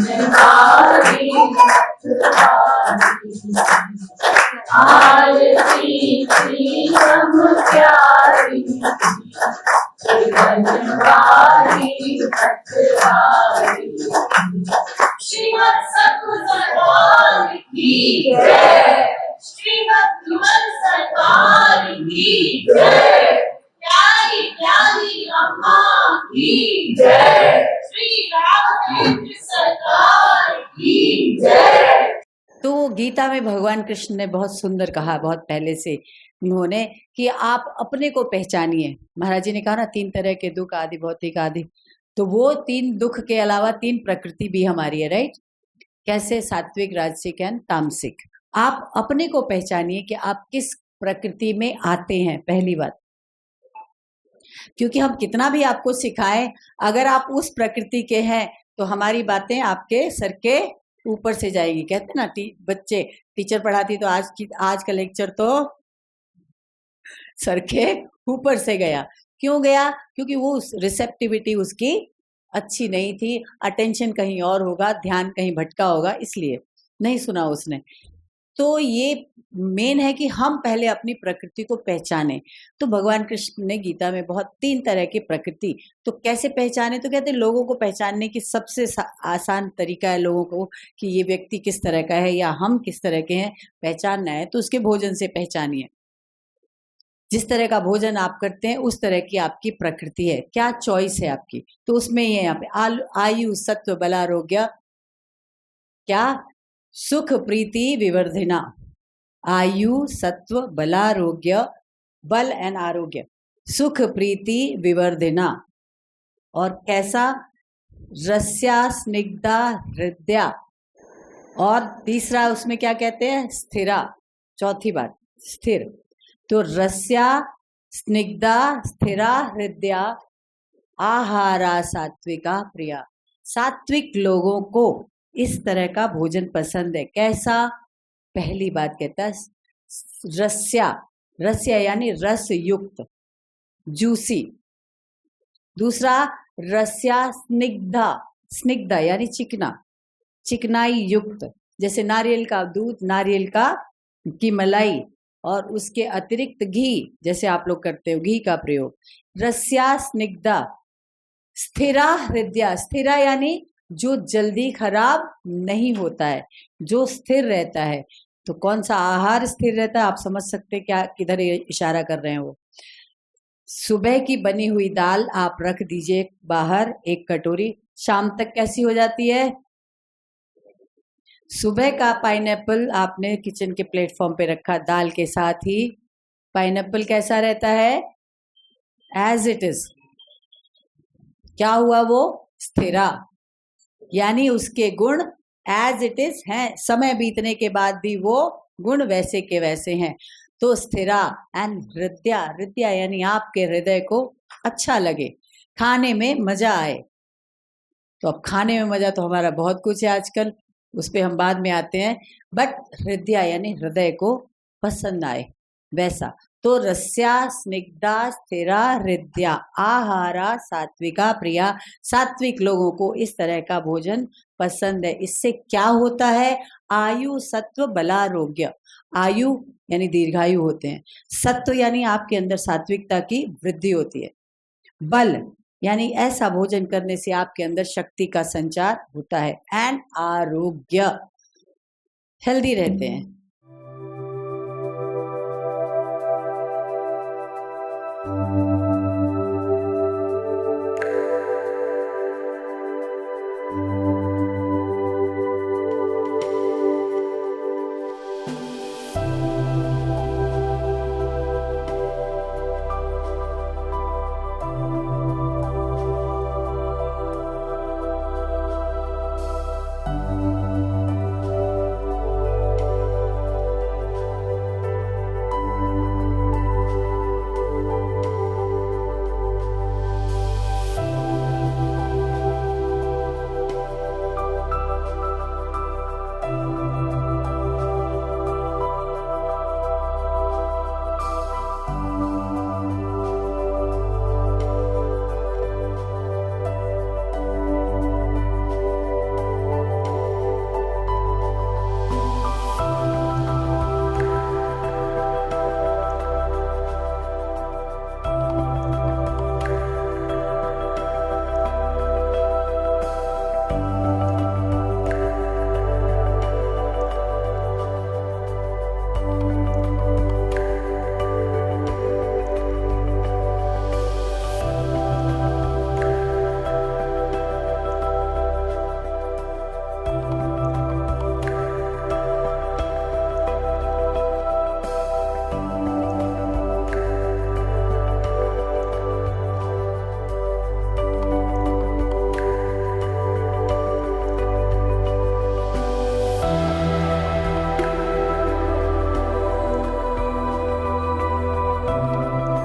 बनवारी आरती प्रियम प्यारी बनवारी पटवारी श्रीमद सतगुरु सरकार की जय श्रीमद विमल सरकार की जय प्यारी प्यारी अम्मा की जय श्री रामचंद्र सरकार की जय। तो गीता में भगवान कृष्ण ने बहुत सुंदर कहा, बहुत पहले से उन्होंने, कि आप अपने को पहचानिए। महाराज जी ने कहा ना 3 तरह के दुख, आदि भौतिक आदि, तो वो 3 दुख के अलावा 3 प्रकृति भी हमारी है, राइट। कैसे? सात्विक, राजसिक एंड तामसिक। आप अपने को पहचानिए कि आप किस प्रकृति में आते हैं, पहली बात। क्योंकि हम कितना भी आपको सिखाएं, अगर आप उस प्रकृति के हैं तो हमारी बातें आपके सर के ऊपर से जाएगी। कहते ना बच्चे, टीचर पढ़ाती तो आज का लेक्चर तो सर के ऊपर से गया। क्यों गया? क्योंकि वो रिसेप्टिविटी उसकी अच्छी नहीं थी, अटेंशन कहीं और होगा, ध्यान कहीं भटका होगा, इसलिए नहीं सुना उसने। तो ये मेन है कि हम पहले अपनी प्रकृति को पहचाने। तो भगवान कृष्ण ने गीता में बहुत 3 तरह की प्रकृति, तो कैसे पहचाने? तो कहते हैं लोगों को पहचानने की सबसे आसान तरीका है लोगों को कि ये व्यक्ति किस तरह का है या हम किस तरह के हैं, पहचानना है तो उसके भोजन से पहचानिए। जिस तरह का भोजन आप करते हैं उस तरह की आपकी प्रकृति है, क्या चॉइस है आपकी। तो उसमें ये यहाँ पे आयु सत्व बल आरोग्य, क्या? सुख प्रीति विवर्धिना। आयु सत्व बलारोग्य, बल एंड आरोग्य, सुख प्रीति विवर्धिना। और कैसा? रस्या स्निग्धा हृदया। और तीसरा उसमें क्या कहते हैं? स्थिरा। चौथी बात स्थिर। तो रस्या स्निग्धा स्थिरा हृदया आहारा सात्विका प्रिया। सात्विक लोगों को इस तरह का भोजन पसंद है। कैसा? पहली बात कहता है रस्या, रस्या यानी रस युक्त, जूसी। दूसरा रस्या स्निग्धा, स्निग्धा यानी चिकना, चिकनाई युक्त, जैसे नारियल का दूध, नारियल की मलाई और उसके अतिरिक्त घी, जैसे आप लोग करते हो घी का प्रयोग। रस्या स्निग्धा। स्थिरा हृदया, स्थिरा यानी जो जल्दी खराब नहीं होता है, जो स्थिर रहता है। तो कौन सा आहार स्थिर रहता है? आप समझ सकते हैं क्या किधर इशारा कर रहे हैं वो। सुबह की बनी हुई दाल आप रख दीजिए बाहर 1 कटोरी, शाम तक कैसी हो जाती है? सुबह का पाइनएप्पल आपने किचन के प्लेटफॉर्म पे रखा दाल के साथ ही, पाइनएप्पल कैसा रहता है? As it is. क्या हुआ वो? स्थिरा, यानी उसके गुण एज इट इज हैं, समय बीतने के बाद भी वो गुण वैसे के वैसे हैं। तो स्थिरा एंड हृदया, हृदया यानी आपके हृदय को अच्छा लगे, खाने में मजा आए। तो अब खाने में मजा तो हमारा बहुत कुछ है आजकल, उस पर हम बाद में आते हैं, बट हृदय यानी हृदय को पसंद आए वैसा। तो रस्या स्निग्धा स्थिरा हृदया आहारा सात्विका प्रिया। सात्विक लोगों को इस तरह का भोजन पसंद है। इससे क्या होता है? आयु सत्व बलारोग्य। आयु यानी दीर्घायु होते हैं, सत्व यानी आपके अंदर सात्विकता की वृद्धि होती है, बल यानी ऐसा भोजन करने से आपके अंदर शक्ति का संचार होता है, एंड आरोग्य, हेल्दी रहते हैं।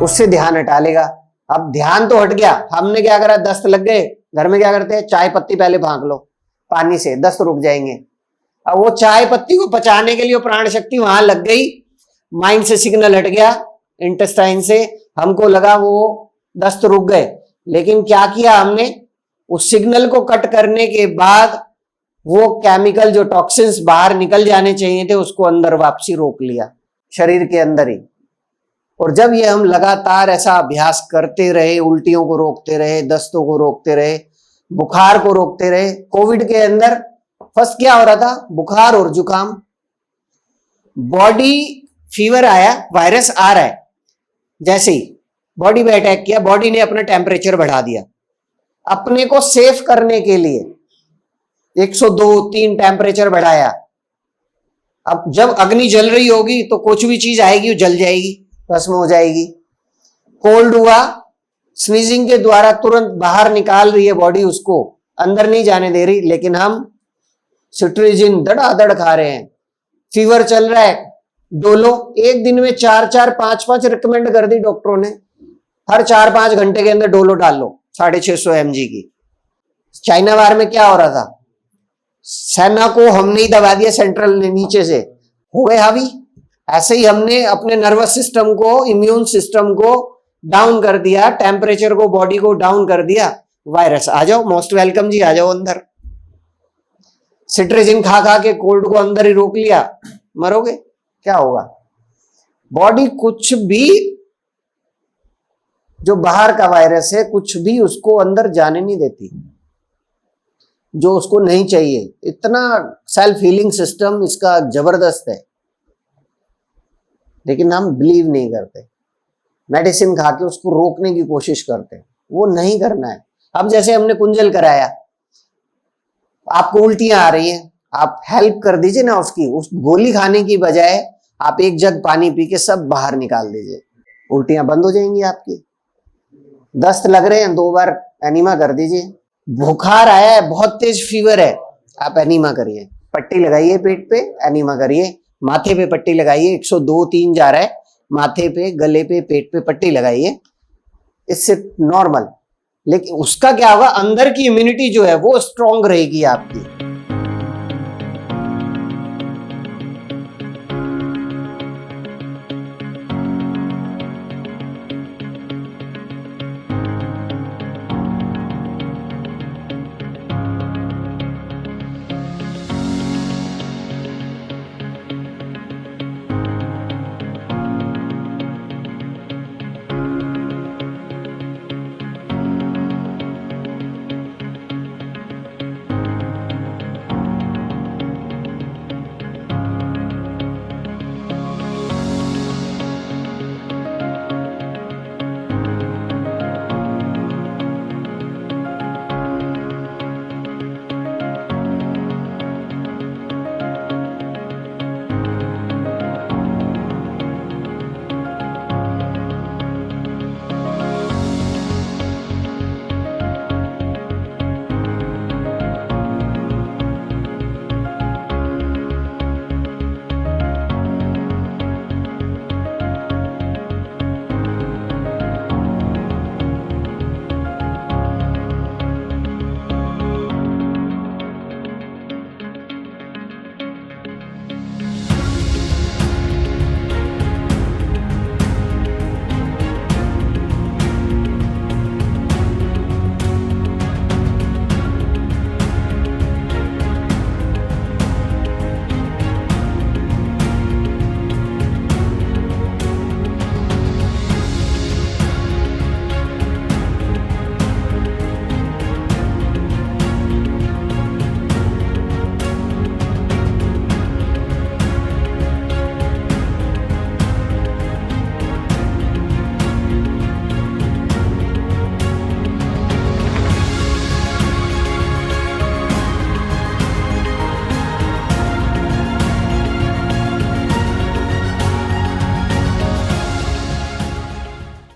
उससे ध्यान हटा लेगा। अब ध्यान तो हट गया, हमने क्या करा, दस्त लग गए, घर में क्या करते हैं, चाय पत्ती पहले भांप लो पानी से, दस्त रुक जाएंगे। अब वो चाय पत्ती को पचाने के लिए प्राण शक्ति वहां लग गई, माइंड से सिग्नल हट गया, इंटेस्टाइन से, हमको लगा वो दस्त रुक गए। लेकिन क्या किया हमने, उस सिग्नल को कट करने के बाद वो केमिकल जो टॉक्सिन्स बाहर निकल जाने चाहिए थे उसको अंदर वापसी रोक लिया शरीर के अंदर ही। और जब ये हम लगातार ऐसा अभ्यास करते रहे, उल्टियों को रोकते रहे, दस्तों को रोकते रहे, बुखार को रोकते रहे। कोविड के अंदर फर्स्ट क्या हो रहा था, बुखार और जुकाम, बॉडी फीवर आया, वायरस आ रहा है, जैसे ही बॉडी पे अटैक किया, बॉडी ने अपना टेम्परेचर बढ़ा दिया अपने को सेफ करने के लिए, 102-3 टेम्परेचर बढ़ाया। अब जब अग्नि जल रही होगी तो कुछ भी चीज आएगी वो जल जाएगी, भस्म हो जाएगी। कोल्ड हुआ, स्नीजिंग के द्वारा तुरंत बाहर निकाल रही है बॉडी, उसको अंदर नहीं जाने दे रही, लेकिन हम सिट्रिजिन धड़ाधड़ खा रहे हैं। फीवर चल रहा है, डोलो, एक दिन में 4-4, 5-5 रिकमेंड कर दी डॉक्टरों ने, हर 4-5 घंटे के अंदर डोलो डाल लो 650 mg की। चाइना वार में क्या हो रहा था, सेना को हमने ही दबा दिया, सेंट्रल ने नीचे से हो गए हावी। ऐसे ही हमने अपने नर्वस सिस्टम को, इम्यून सिस्टम को डाउन कर दिया, टेम्परेचर को, बॉडी को डाउन कर दिया। वायरस आ जाओ, मोस्ट वेलकम जी, आ जाओ अंदर। सिट्रिजिन खा खा के कोल्ड को अंदर ही रोक लिया, मरोगे, क्या होगा। बॉडी कुछ भी जो बाहर का वायरस है, कुछ भी उसको अंदर जाने नहीं देती जो उसको नहीं चाहिए। इतना सेल्फ हीलिंग सिस्टम इसका जबरदस्त है, लेकिन हम बिलीव नहीं करते, मेडिसिन खा के उसको रोकने की कोशिश करते हैं। वो नहीं करना है। अब जैसे हमने कुंजल कराया, आपको उल्टियां आ रही हैं, आप हेल्प कर दीजिए ना उसकी, उस गोली खाने की बजाय आप एक जग पानी पी के सब बाहर निकाल दीजिए, उल्टियां बंद हो जाएंगी आपकी। दस्त लग रहे हैं, 2 बार एनीमा कर दीजिए। बुखार आया है, बहुत तेज फीवर है, आप एनीमा करिए, पट्टी लगाइए पेट पे, एनीमा करिए, माथे पे पट्टी लगाइए, 102-3 जा रहा है, माथे पे, गले पे, पेट पे पट्टी लगाइए, इससे नॉर्मल। लेकिन उसका क्या होगा, अंदर की इम्यूनिटी जो है वो स्ट्रांग रहेगी आपकी।